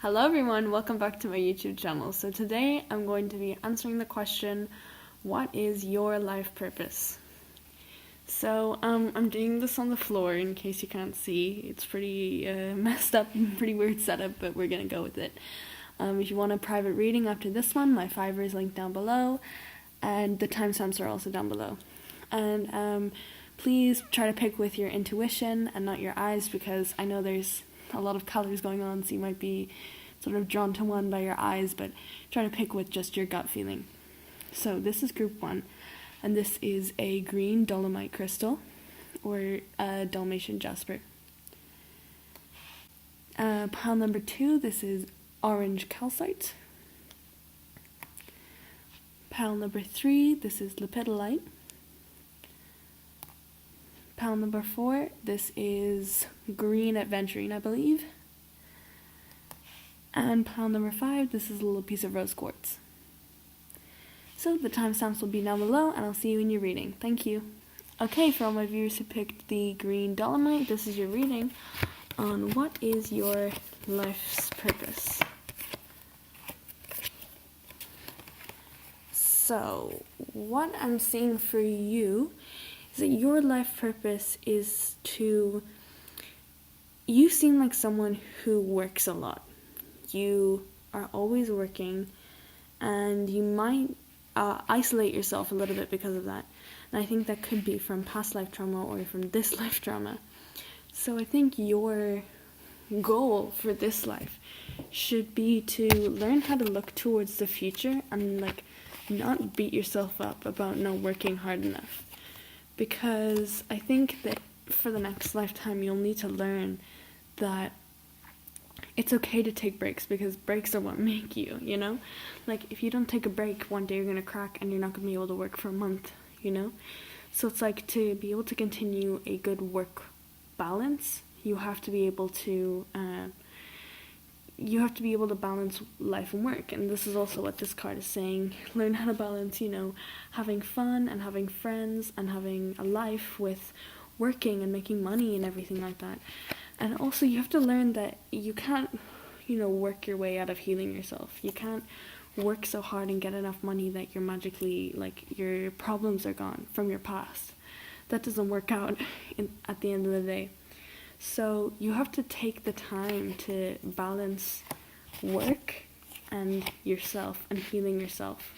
Hello everyone, welcome back to my YouTube channel. So today I'm going to be answering the question, what is your life purpose? So I'm doing this on the floor in case you can't see. It's pretty messed up and pretty weird setup, but we're gonna go with it. If you want a private reading after this one, my Fiverr is linked down below, and the timestamps are also down below. And please try to pick with your intuition and not your eyes, because I know there's a lot of colors going on, so you might be sort of drawn to one by your eyes, but try to pick with just your gut feeling. So this is group 1, and this is a green dolomite crystal, or a dalmation jasper. Pile number 2, this is orange calcite. Pile number 3, this is lepidolite. Pile number 4, this is green adventurine, I believe. And pile number 5, this is a little piece of rose quartz. So the timestamps will be down below, and I'll see you in your reading. Thank you. Okay, for all my viewers who picked the green dolomite, this is your reading on what is your life's purpose. So, what I'm seeing for you is that your life purpose is to, you seem like someone who works a lot. You are always working, and you might isolate yourself a little bit because of that. And I think that could be from past life trauma or from this life trauma. So I think your goal for this life should be to learn how to look towards the future and not beat yourself up about not working hard enough. Because I think that for the next lifetime you'll need to learn that it's okay to take breaks, because breaks are what make you, you know? Like, if you don't take a break, one day you're going to crack and you're not going to be able to work for a month, you know? So it's like, to be able to continue a good work balance, you have to be able to balance life and work. And this is also what this card is saying. Learn how to balance, having fun and having friends and having a life with working and making money and everything like that. And also you have to learn that you can't, work your way out of healing yourself. You can't work so hard and get enough money that you're magically, your problems are gone from your past. That doesn't work out at the end of the day. So you have to take the time to balance work and yourself and healing yourself,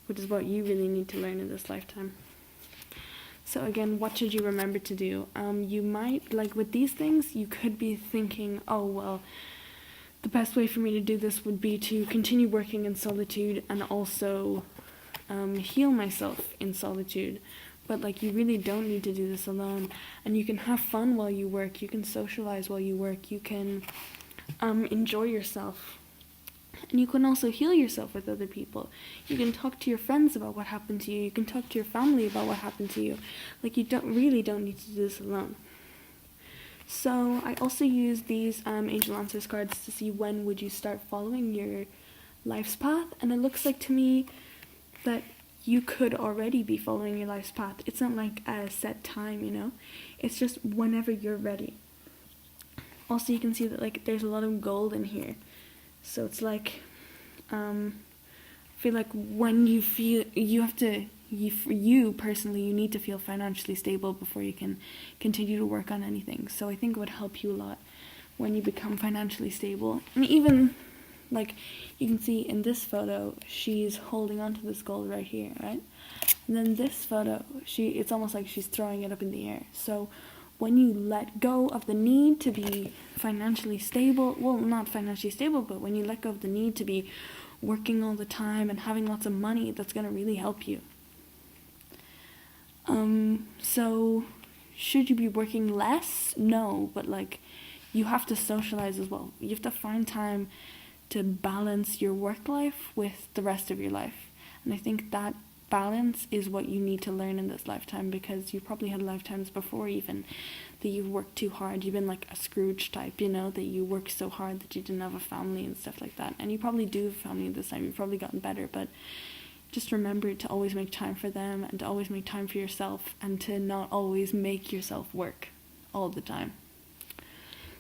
which is what you really need to learn in this lifetime. So again, what should you remember to do? You might, with these things, you could be thinking, oh, well, the best way for me to do this would be to continue working in solitude and also heal myself in solitude. But you really don't need to do this alone. And you can have fun while you work, you can socialize while you work, you can enjoy yourself. And you can also heal yourself with other people. You can talk to your friends about what happened to you. You can talk to your family about what happened to you. You don't need to do this alone. So I also use these Angel Answers cards to see when would you start following your life's path. And it looks like to me that you could already be following your life's path. It's not like a set time, It's just whenever you're ready. Also, you can see that there's a lot of gold in here. So it's I feel like when you feel, you personally, you need to feel financially stable before you can continue to work on anything. So I think it would help you a lot when you become financially stable. And even, you can see in this photo, she's holding onto this gold right here, right? And then this photo, it's almost like she's throwing it up in the air. So when you let go of the need to be financially stable, well, not financially stable, but when you let go of the need to be working all the time and having lots of money, that's going to really help you. So should you be working less? No, but you have to socialize as well. You have to find time to balance your work life with the rest of your life. And I think that balance is what you need to learn in this lifetime, because you probably had lifetimes before even that you've worked too hard. You've been like a Scrooge type, that you worked so hard that you didn't have a family and stuff like that. And you probably do have a family this time. You've probably gotten better, but just remember to always make time for them and to always make time for yourself and to not always make yourself work all the time.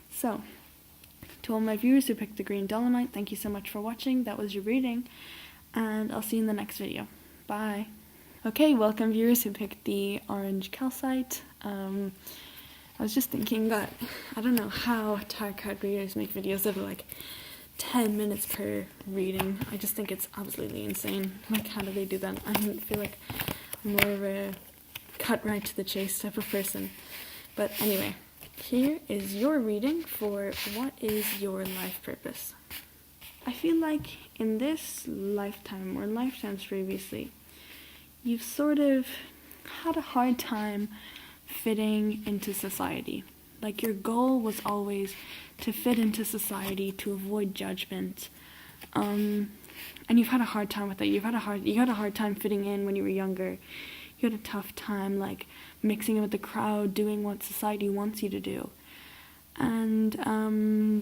So To all my viewers who picked the green dolomite, thank you so much for watching. That was your reading, and I'll see you in the next video. Bye. Okay, welcome viewers who picked the orange calcite. I was just thinking that I don't know how tarot card readers make videos that are like 10 minutes per reading. I just think it's absolutely insane. Like, how do they do that? I feel like I'm more of a cut right to the chase type of person. But anyway, here is your reading for what is your life purpose. I feel like in this lifetime or lifetimes previously, you've sort of had a hard time fitting into society. Like, your goal was always to fit into society, to avoid judgment, and you've had a hard time with it. You had a hard time fitting in when you were younger. You had a tough time, like, mixing in with the crowd, doing what society wants you to do, and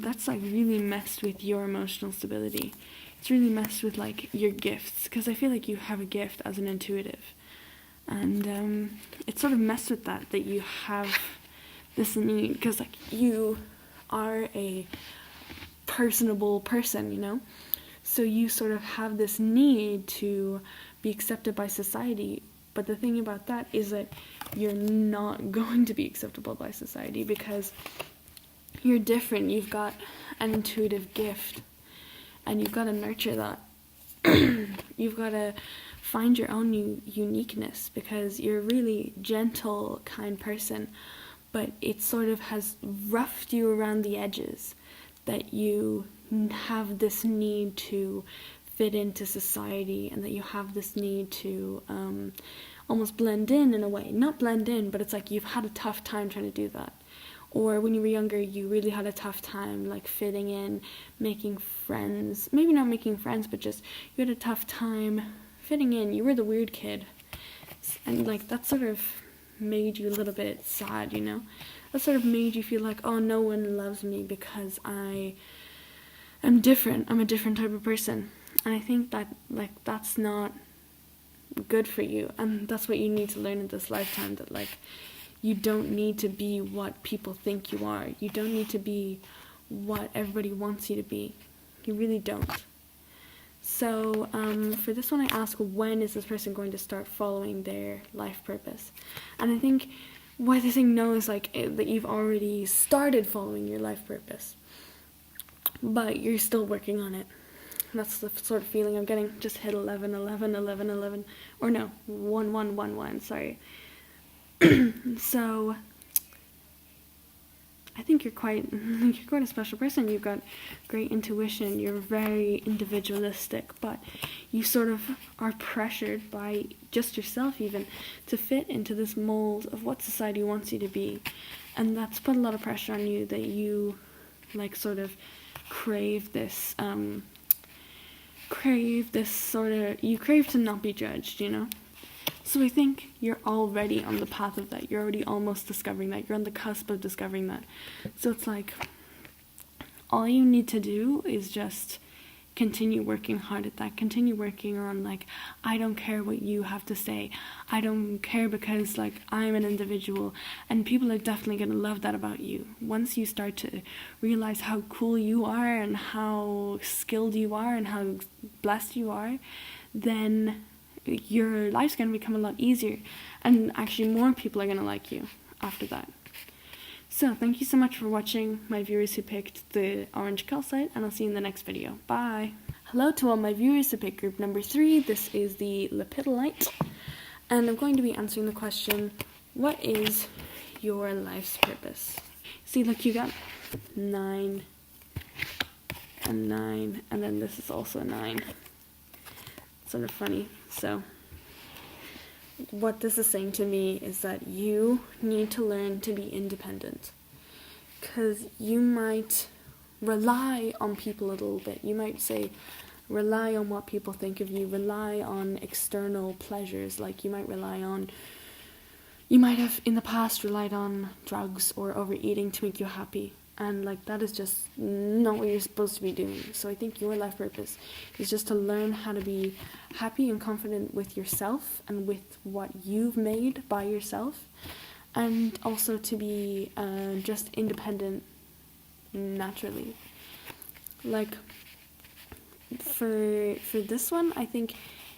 that's like really messed with your emotional stability. It's really messed with like your gifts, because I feel like you have a gift as an intuitive, and it's sort of messed with that you have this need, because like you are a personable person, you know, so you sort of have this need to be accepted by society. But the thing about that is that you're not going to be acceptable by society, because you're different. You've got an intuitive gift, and you've got to nurture that. You've got to find your own uniqueness, because you're a really gentle, kind person, but it sort of has roughed you around the edges, that you have this need to fit into society, and that you have this need to almost blend in a way. Not blend in, but it's like you've had a tough time trying to do that. Or when you were younger, you really had a tough time like fitting in, making friends. Maybe not making friends, but just you had a tough time fitting in. You were the weird kid, and like that sort of made you a little bit sad, you know? That sort of made you feel like, oh, no one loves me because I am different. I'm a different type of person. And I think that like that's not good for you, and that's what you need to learn in this lifetime, that like you don't need to be what people think you are. You don't need to be what everybody wants you to be. You really don't. So for this one, I ask, when is this person going to start following their life purpose? And I think what they're saying no is like that you've already started following your life purpose, but you're still working on it. That's the sort of feeling I'm getting. Just hit 11, 11, 11, 11, or no, 1, 1, 1, 1, sorry. So I think you're quite a special person. You've got great intuition. You're very individualistic, but you sort of are pressured by just yourself even to fit into this mold of what society wants you to be, and that's put a lot of pressure on you, that you like sort of crave this sort of, you crave to not be judged, you know? So I think you're already on the path of that. You're already almost discovering that. You're on the cusp of discovering that. So it's like, all you need to do is just continue working hard at that. Continue working on, like, I don't care what you have to say. I don't care, because, like, I'm an individual, and people are definitely going to love that about you. Once you start to realize how cool you are, and how skilled you are, and how blessed you are, then your life's going to become a lot easier, and actually more people are going to like you after that. So thank you so much for watching, my viewers who picked the orange calcite, and I'll see you in the next video. Bye! Hello to all my viewers who picked group number 3. This is the Lepidolite, and I'm going to be answering the question, what is your life's purpose? See, look, you got 9 and 9, and then this is also 9. Sort of funny. So what this is saying to me is that you need to learn to be independent, because you might rely on people a little bit. You might say rely on what people think of you, rely on external pleasures, like you might have in the past relied on drugs or overeating to make you happy. And like that is just not what you're supposed to be doing. So I think your life purpose is just to learn how to be happy and confident with yourself and with what you've made by yourself, and also to be just independent naturally. Like, for this one, I think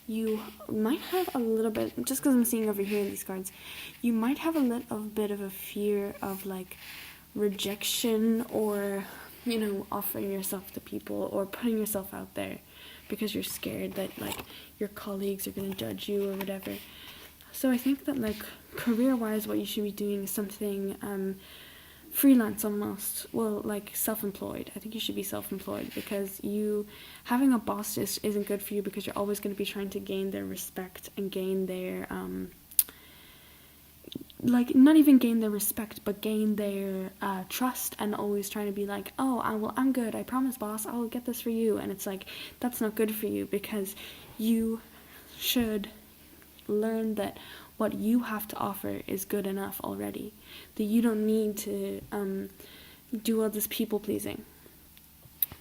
you might have a little bit, just because I'm seeing over here in these cards, you might have a little bit of a fear of, like, rejection, or, you know, offering yourself to people or putting yourself out there because you're scared that, like, your colleagues are going to judge you or whatever. So I think that, like, career-wise, what you should be doing is something freelance almost. Well, like, self-employed. I think you should be self-employed, because having a boss just isn't good for you, because you're always going to be trying to gain their respect and gain their like, not even gain their respect, but gain their trust, and always trying to be like, oh, I'm good, I promise, boss, I'll get this for you. And it's like, that's not good for you, because you should learn that what you have to offer is good enough already, that you don't need to do all this people pleasing.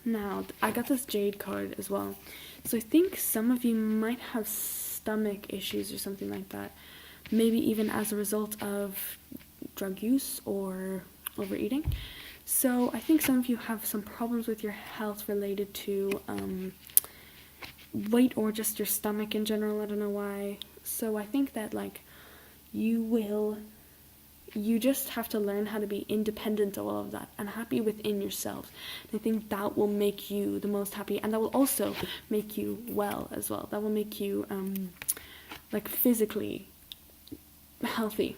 Now, I got this jade card as well, so I think some of you might have stomach issues or something like that, maybe even as a result of drug use or overeating. So I think some of you have some problems with your health related to weight, or just your stomach in general. I don't know why. So I think that, like, you just have to learn how to be independent of all of that and happy within yourselves. And I think that will make you the most happy, and that will also make you well as well. That will make you like, physically healthy.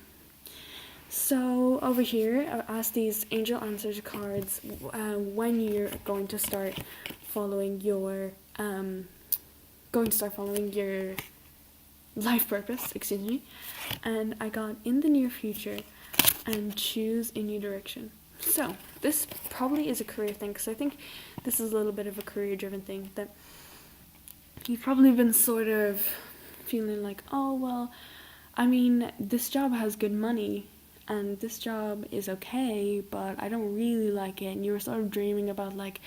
So over here, I've asked these angel answers cards when you're going to start following your life purpose, and I got in the near future and choose a new direction. So this probably is a career thing, because I think this is a little bit of a career driven thing, that you've probably been sort of feeling like, oh, well, I mean, this job has good money, and this job is okay, but I don't really like it, and you were sort of dreaming about, like,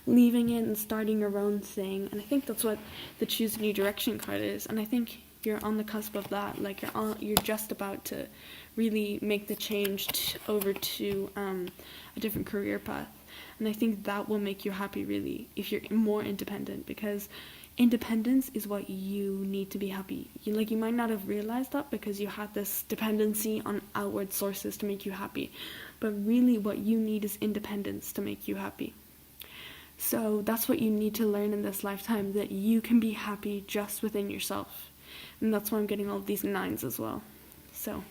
leaving it and starting your own thing. And I think that's what the choose a new direction card is, and I think you're on the cusp of that. Like, you're just about to really make the change over to a different career path, and I think that will make you happy, really, if you're more independent, because independence is what you need to be happy. You might not have realized that, because you had this dependency on outward sources to make you happy, but really what you need is independence to make you happy. So that's what you need to learn in this lifetime, that you can be happy just within yourself. And that's why I'm getting all of these 9s as well. So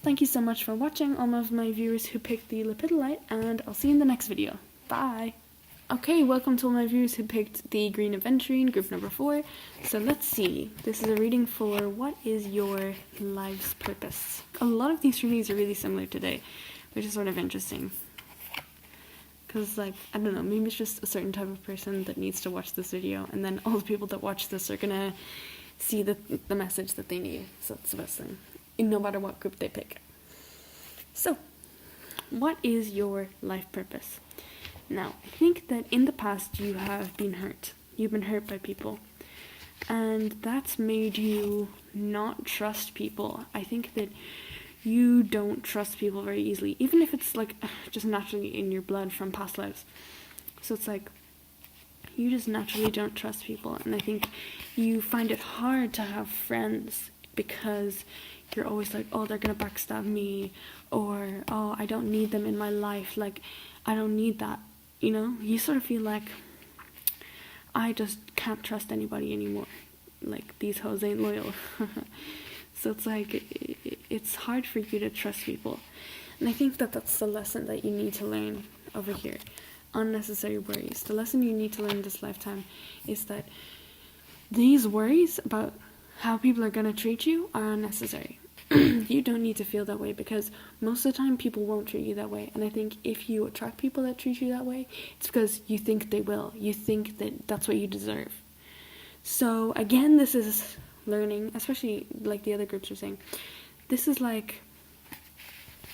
thank you so much for watching, all of my viewers who picked the Lepidolite, and I'll see you in the next video. Bye! Okay, welcome to all my viewers who picked the green adventurine, group number 4. So let's see. This is a reading for what is your life's purpose. A lot of these readings are really similar today, which is sort of interesting. Because, like, I don't know, maybe it's just a certain type of person that needs to watch this video, and then all the people that watch this are gonna see the message that they need. So that's the best thing, no matter what group they pick. So, what is your life purpose? Now, I think that in the past you have been hurt. You've been hurt by people. And that's made you not trust people. I think that you don't trust people very easily, even if it's, like, just naturally in your blood from past lives. So it's like, you just naturally don't trust people. And I think you find it hard to have friends, because you're always like, oh, they're gonna backstab me, or, oh, I don't need them in my life, like, I don't need that. You know, you sort of feel like, I just can't trust anybody anymore. Like, these hoes ain't loyal. So it's like, it's hard for you to trust people. And I think that that's the lesson that you need to learn over here. Unnecessary worries. The lesson you need to learn this lifetime is that these worries about how people are going to treat you are unnecessary. You don't need to feel that way, because most of the time people won't treat you that way. And I think if you attract people that treat you that way, it's because you think they will. You think that that's what you deserve. So again, this is learning, especially like the other groups are saying, this is like,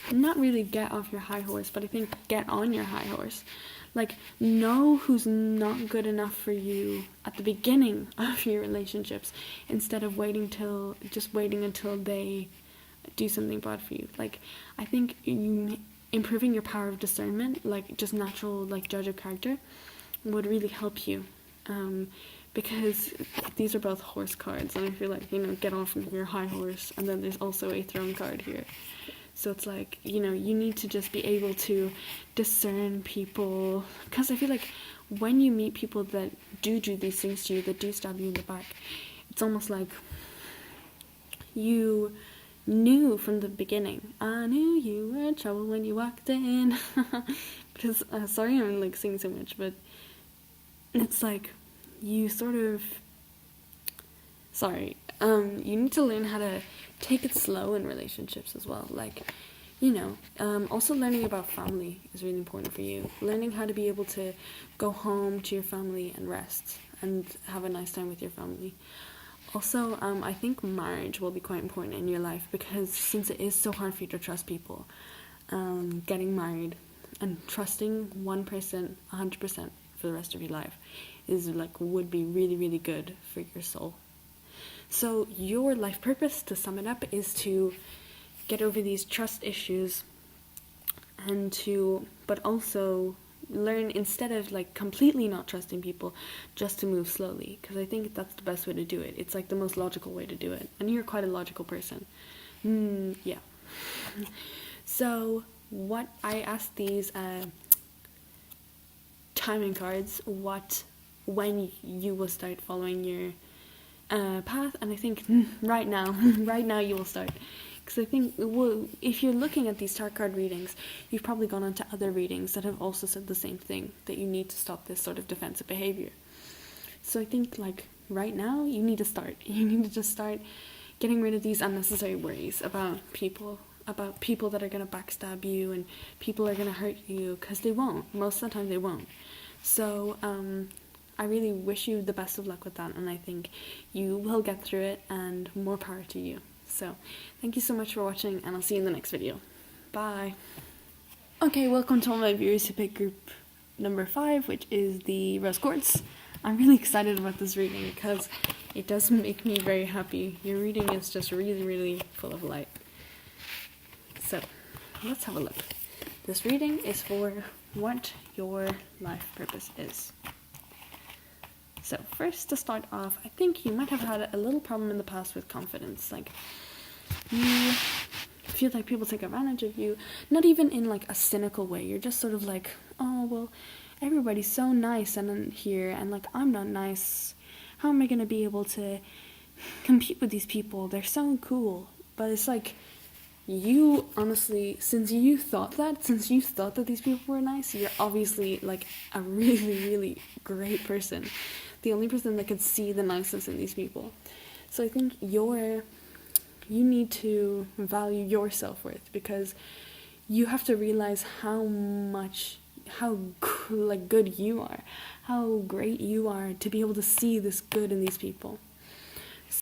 not really get off your high horse, but I think get on your high horse. Like, know who's not good enough for you at the beginning of your relationships, instead of waiting until they do something bad for you. Like, I think improving your power of discernment, like just natural, like, judge of character, would really help you, because these are both horse cards, and I feel like, get off from your high horse, and then there's also a throne card here. So it's like, you need to just be able to discern people, because I feel like when you meet people that do these things to you, that do stab you in the back, it's almost like you knew from the beginning. I knew you were in trouble when you walked in. Because, sorry I'm like singing so much, but it's like you sort of, you need to learn how to take it slow in relationships as well. Like, also learning about family is really important for you. Learning how to be able to go home to your family and rest and have a nice time with your family. Also, I think marriage will be quite important in your life, because since it is so hard for you to trust people, getting married and trusting one person 100% for the rest of your life would be really, really good for your soul. So your life purpose, to sum it up, is to get over these trust issues, but also learn, instead of like completely not trusting people, just to move slowly, because I think that's the best way to do it. It's like the most logical way to do it, and you're quite a logical person. Yeah. So what I asked these timing cards, when you will start following your path, and I think right now you will start. Because I think, if you're looking at these tarot card readings, you've probably gone on to other readings that have also said the same thing, that you need to stop this sort of defensive behavior. So I think, like, right now, you need to start. You need to just start getting rid of these unnecessary worries about people that are going to backstab you, and people are going to hurt you, because they won't. Most of the time, they won't. So, I really wish you the best of luck with that, and I think you will get through it, and more power to you. So, thank you so much for watching, and I'll see you in the next video. Bye! Okay, welcome to all my viewers who picked group number 5, which is the Rose Quartz. I'm really excited about this reading, because it does make me very happy. Your reading is just really, really full of light. So, let's have a look. This reading is for what your life purpose is. So first, to start off, I think you might have had a little problem in the past with confidence. Like, you feel like people take advantage of you, not even in like a cynical way. You're just sort of like, oh, well, everybody's so nice and here, and like, I'm not nice. How am I going to be able to compete with these people? They're so cool. But it's like, you honestly, since you thought that these people were nice, you're obviously like a really, really great person. The only person that could see the niceness in these people. So I think you need to value your self-worth, because you have to realize how good you are, how great you are to be able to see this good in these people.